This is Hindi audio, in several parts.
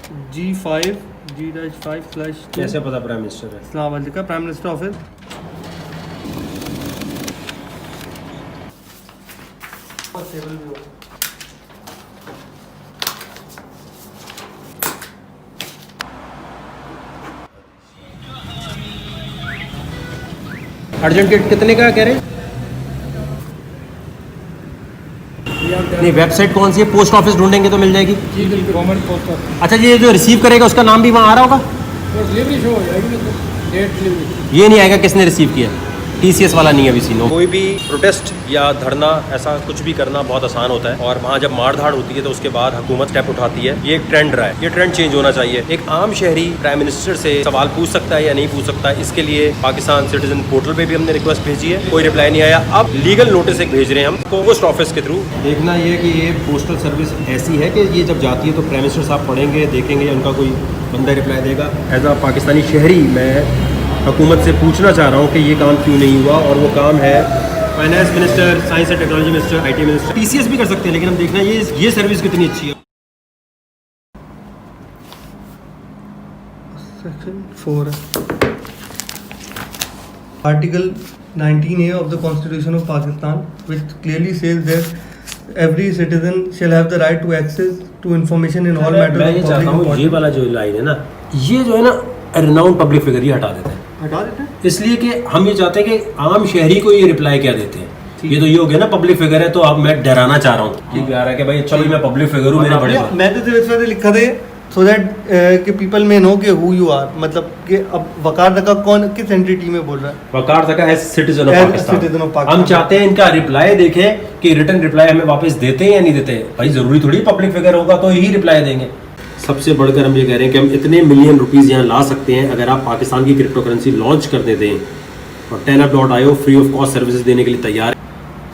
G5 G-5/2। कैसे पता प्राइम मिनिस्टर है? इस्लामाबाद का prime minister office. Urgent kit कितने का कह रहे हैं? नहीं, वेबसाइट कौन सी है? पोस्ट ऑफिस ढूंढेंगे तो मिल जाएगी। Government post office. अच्छा, ये जो रिसीव करेगा उसका नाम भी वहाँ आ रहा होगा? डिलीवरी शो हो जाएगी, डेट डिलीवरी। ये नहीं आएगा किसने रिसीव किया, TCS वाला नहीं है अभी सीनो। कोई भी प्रोटेस्ट या धरना ऐसा कुछ भी करना बहुत आसान होता है, और वहाँ जब मारधाड़ होती है तो उसके बाद हुकूमत स्टेप उठाती है। ये एक ट्रेंड रहा है, ये ट्रेंड चेंज होना चाहिए। एक आम शहरी प्राइम मिनिस्टर से सवाल पूछ सकता है या नहीं पूछ सकता है, इसके लिए पाकिस्तान सिटीजन पोर्टल पे भी हमने रिक्वेस्ट भेजी है, कोई रिप्लाई नहीं आया। अब लीगल नोटिस एक भेज रहे हैं हम पोस्ट ऑफिस के थ्रू। देखना ये कि ये पोस्टल सर्विस ऐसी है कि ये जब जाती है तो प्राइम मिनिस्टर साहब पढ़ेंगे, देखेंगे, उनका कोई बंदा रिप्लाई देगा। एज अ पाकिस्तानी शहरी मैं हुकूमत से पूछना चाह रहा हूँ कि ये काम क्यों नहीं हुआ, और वो काम है finance minister, science and technology minister, IT minister. TCS भी कर सकते हैं, लेकिन हम देखना ये सर्विस कितनी अच्छी है। Section 4 Article 19A of the Constitution of Pakistan, which clearly says that every citizen shall have the right to access to information in all matters मैं ये of चाहता public हूँ ये importance। वाला जो लाइन है ना, ये जो है ना रिनाउंड पब्लिक फिगर, ये हटा देते हैं। हटा देते हैं। इसलिए कि हम ये चाहते हैं कि आम शहरी को ये रिप्लाई क्या देते हैं। ये तो ये हो गया ना पब्लिक फिगर है, तो अब मैं डराना चाह रहा हूँ ठीक है कि भाई चलो मैं पब्लिक फिगर हूँ, मेरे बड़े मैं तो इस वजह से लिखा था सो दैट कि पीपल में नो कि हु यू आर, मतलब कि अब वकार तक कौन किस एंटिटी में बोल रहा है। वकार तक एज सिटीजन ऑफ पाकिस्तान। हम चाहते हैं इनका रिप्लाई देखें कि रिटर्न रिप्लाई हमें वापस देते हैं या नहीं देते। भाई जरूरी थोड़ी पब्लिक फिगर होगा तो ही रिप्लाई देंगे। सबसे बढ़कर हम ये कह रहे हैं कि हम इतने मिलियन रुपीस यहाँ ला सकते हैं अगर आप पाकिस्तान की क्रिप्टो करेंसी लॉन्च कर देते हैं, और 10up.io free of cost services देने के लिए तैयार है।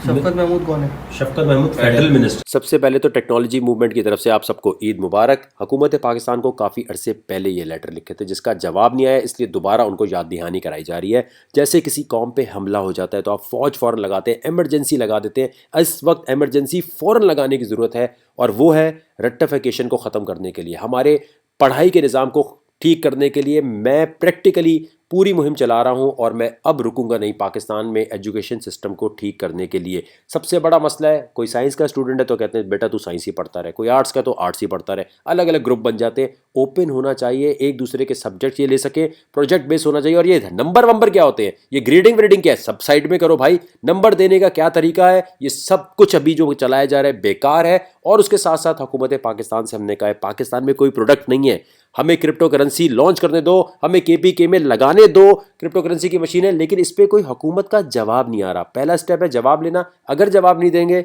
शफकत महमूद कौन है? शफकत महमूद फेडरल मिनिस्टर। सबसे पहले तो टेक्नोलॉजी मूवमेंट की तरफ से आप सबको ईद मुबारक। हुकूमत पाकिस्तान को काफ़ी अरसे पहले ये लेटर लिखे थे जिसका जवाब नहीं आया, इसलिए दोबारा उनको याद दहानी कराई जा रही है। जैसे किसी कौम पे हमला हो जाता है तो आप फौज फ़ौरन लगाते हैं, एमरजेंसी लगा देते हैं। इस वक्त एमरजेंसी फ़ौरन लगाने की ज़रूरत है, और वो है रेक्टिफिकेशन को ख़त्म करने के लिए, हमारे पढ़ाई के निज़ाम को ठीक करने के लिए। मैं प्रैक्टिकली पूरी मुहिम चला रहा हूं, और मैं अब रुकूंगा नहीं पाकिस्तान में एजुकेशन सिस्टम को ठीक करने के लिए। सबसे बड़ा मसला है, कोई साइंस का स्टूडेंट है तो कहते हैं बेटा तू साइंस ही पढ़ता रहे, कोई आर्ट्स का तो आर्ट्स ही पढ़ता रहे। अलग अलग ग्रुप बन जाते हैं। ओपन होना चाहिए, एक दूसरे के सब्जेक्ट ये ले सके, प्रोजेक्ट बेस होना चाहिए। और ये नंबर क्या होते हैं, ये ग्रेडिंग व्रेडिंग क्या है, सब साइड में करो भाई। नंबर देने का क्या तरीका है, ये सब कुछ अभी जो चलाया जा रहा है बेकार है। और उसके साथ साथ हुकूमत पाकिस्तान से हमने कहा है पाकिस्तान में कोई प्रोडक्ट नहीं है, हमें क्रिप्टो करेंसी लॉन्च करने दो, हमें KPK में लगाने दो क्रिप्टो करेंसी की मशीनें, लेकिन इस पर कोई हुकूमत का जवाब नहीं आ रहा। पहला स्टेप है जवाब लेना। अगर जवाब नहीं देंगे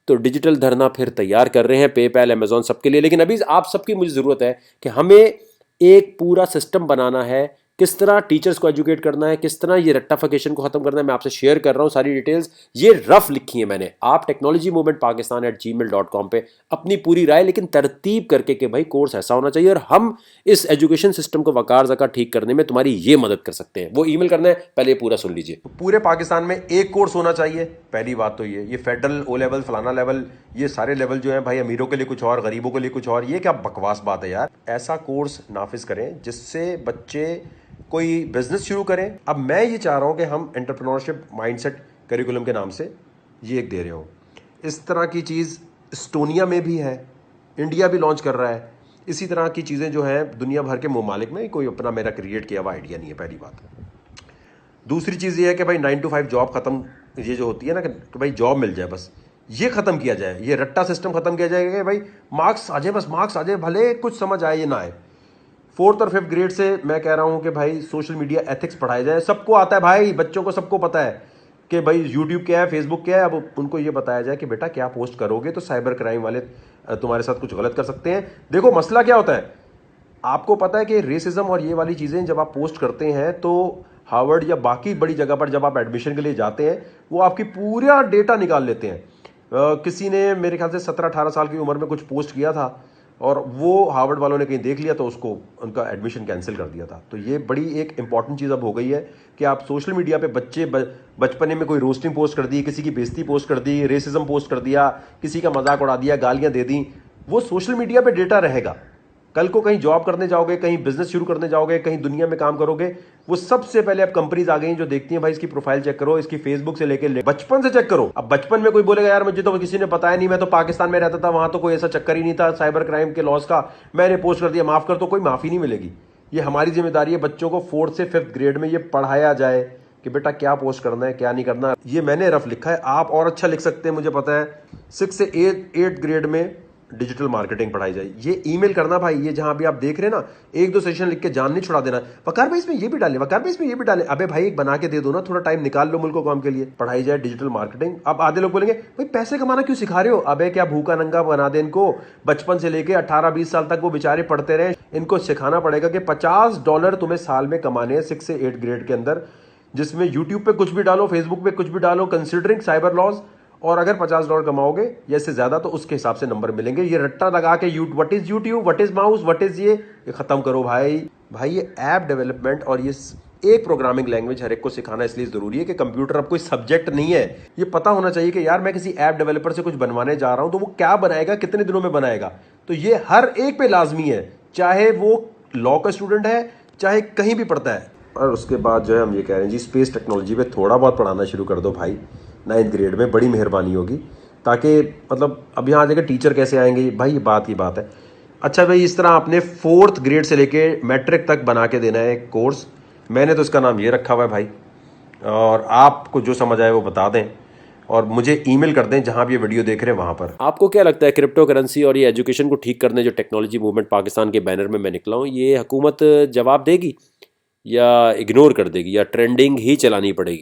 तो डिजिटल धरना फिर तैयार कर रहे हैं, पेपैल, अमेजोन, सबके लिए। लेकिन अभी आप सबकी मुझे ज़रूरत है कि हमें एक पूरा सिस्टम बनाना है, किस तरह टीचर्स को एजुकेट करना है, किस तरह ये रेक्टिफिकेशन को खत्म करना है। मैं आपसे शेयर कर रहा हूँ सारी डिटेल्स, ये रफ लिखी है मैंने। आप टेक्नोलॉजी मूवमेंट pakistan@gmail.com पे अपनी पूरी राय, लेकिन तरतीब करके कि भाई कोर्स ऐसा होना चाहिए, और हम इस एजुकेशन सिस्टम को वकार ज़का ठीक करने में तुम्हारी ये मदद कर सकते हैं। वो ईमेल करना है, पहले पूरा सुन लीजिए। पूरे पाकिस्तान में एक कोर्स होना चाहिए, पहली बात तो ये फेडरल O लेवल, फलाना लेवल, ये सारे लेवल जो है भाई अमीरों के लिए कुछ और, गरीबों के लिए कुछ और। ये क्या बकवास बात है यार। ऐसा कोर्स नाफिज करें जिससे बच्चे कोई बिजनेस शुरू करें। अब मैं ये चाह रहा हूं कि हम एंटरप्रेन्योरशिप माइंडसेट करिकुलम के नाम से ये एक दे रहे हो। इस तरह की चीज़ एस्टोनिया में भी है, इंडिया भी लॉन्च कर रहा है। इसी तरह की चीज़ें जो हैं दुनिया भर के ममालिक में, कोई अपना मेरा क्रिएट किया हुआ आइडिया नहीं है, पहली बात। दूसरी चीज़ ये है कि भाई 9 to 5 जॉब ख़त्म, ये जो होती है ना कि भाई जॉब मिल जाए, बस ये ख़त्म किया जाए। ये रट्टा सिस्टम ख़त्म किया जाएगा कि भाई मार्क्स आ जाए, बस मार्क्स आ जाए, भले कुछ समझ आए या ना आए। 4th और 5th ग्रेड से मैं कह रहा हूं कि भाई सोशल मीडिया एथिक्स पढ़ाया जाए। सबको आता है भाई, बच्चों को सबको पता है कि भाई यूट्यूब क्या है, फेसबुक क्या है। अब उनको ये बताया जाए कि बेटा क्या पोस्ट करोगे तो साइबर क्राइम वाले तुम्हारे साथ कुछ गलत कर सकते हैं। देखो मसला क्या होता है, आपको पता है कि रेसिज्म और ये वाली चीज़ें जब आप पोस्ट करते हैं तो हार्वर्ड या बाकी बड़ी जगह पर जब आप एडमिशन के लिए जाते हैं वो आपकी पूरा डेटा निकाल लेते हैं। किसी ने मेरे ख्याल से 17-18 साल की उम्र में कुछ पोस्ट किया था, और वो हार्वर्ड वालों ने कहीं देख लिया तो उसको उनका एडमिशन कैंसिल कर दिया था। तो ये बड़ी एक इंपॉर्टेंट चीज़ अब हो गई है कि आप सोशल मीडिया पे बच्चे बचपने में कोई रोस्टिंग पोस्ट कर दी, किसी की बेइज्जती पोस्ट कर दी, रेसिज्म पोस्ट कर दिया, किसी का मजाक उड़ा दिया, गालियां दे दी, वो सोशल मीडिया पे डेटा रहेगा। कल को कहीं जॉब करने जाओगे, कहीं बिजनेस शुरू करने जाओगे, कहीं दुनिया में काम करोगे, वो सबसे पहले अब कंपनीज आ गई हैं जो देखती हैं भाई इसकी प्रोफाइल चेक करो, इसकी फेसबुक से लेके बचपन से चेक करो। अब बचपन में कोई बोलेगा यार मुझे तो किसी ने बताया नहीं, मैं तो पाकिस्तान में रहता था, वहां तो कोई ऐसा चक्कर ही नहीं था साइबर क्राइम के लॉस का, मैंने पोस्ट कर दिया माफ कर, तो कोई माफी नहीं मिलेगी। ये हमारी जिम्मेदारी है बच्चों को 4th से 5th ग्रेड में ये पढ़ाया जाए कि बेटा क्या पोस्ट करना है क्या नहीं करना। ये मैंने रफ लिखा है, आप और अच्छा लिख सकते हैं मुझे पता है। 6 से 8th ग्रेड में डिजिटल मार्केटिंग पढ़ाई जाए। ये ईमेल करना भाई, ये जहां भी आप देख रहे हैं ना, 1-2 सेशन लिख के जान नहीं छुड़ा देना, वकार भाई इसमें ये भी डालें, वकार भाई इसमें ये भी डालें। अबे भाई एक बना के दे दो ना, थोड़ा टाइम निकाल लो मुल्क को काम के लिए। पढ़ाई जाए डिजिटल मार्केटिंग। अब आधे लोग बोलेंगे भाई पैसे कमाना क्यों सिखा रहे हो? अबे क्या भूखा नंगा बना दे इनको? बचपन से लेके 18-20 साल तक वो बेचारे पढ़ते रहे। इनको सिखाना पड़ेगा कि $50 तुम्हें साल में कमाने हैं 6 से 8 ग्रेड के अंदर, जिसमें यूट्यूब पे कुछ भी डालो, फेसबुक पे कुछ भी डालो, कंसिडरिंग साइबर लॉज, और अगर $50 कमाओगे या इससे ज्यादा तो उसके हिसाब से नंबर मिलेंगे। ये रट्टा लगा के what is YouTube, what is mouse, what is ये खत्म करो भाई। ये ऐप डेवलपमेंट और ये एक प्रोग्रामिंग लैंग्वेज हर एक को सिखाना इसलिए जरूरी है कि कंप्यूटर अब कोई सब्जेक्ट नहीं है। ये पता होना चाहिए कि यार मैं किसी ऐप डेवलपर से कुछ बनवाने जा रहा हूं तो वो क्या बनाएगा, कितने दिनों में बनाएगा। तो ये हर एक पे लाजमी है, चाहे वो लॉ का स्टूडेंट है, चाहे कहीं भी पढ़ता है। और उसके बाद जो है हम ये कह रहे हैं जी स्पेस टेक्नोलॉजी पे थोड़ा बहुत पढ़ाना शुरू कर दो भाई 9th ग्रेड में, बड़ी मेहरबानी होगी। ताकि मतलब अब यहाँ जगह टीचर कैसे आएंगे भाई, ये बात ही बात है। अच्छा भाई इस तरह आपने 4th ग्रेड से लेके मैट्रिक तक बना के देना है एक कोर्स। मैंने तो इसका नाम ये रखा हुआ है भाई, और आपको जो समझ आए वो बता दें और मुझे ईमेल कर दें जहां भी ये वीडियो देख रहे हैं वहां पर। आपको क्या लगता है क्रिप्टो करेंसी और ये एजुकेशन को ठीक करने जो टेक्नोलॉजी मूवमेंट पाकिस्तान के बैनर में मैं निकला हूँ, ये हुकूमत जवाब देगी या इग्नोर कर देगी या ट्रेंडिंग ही चलानी पड़ेगी?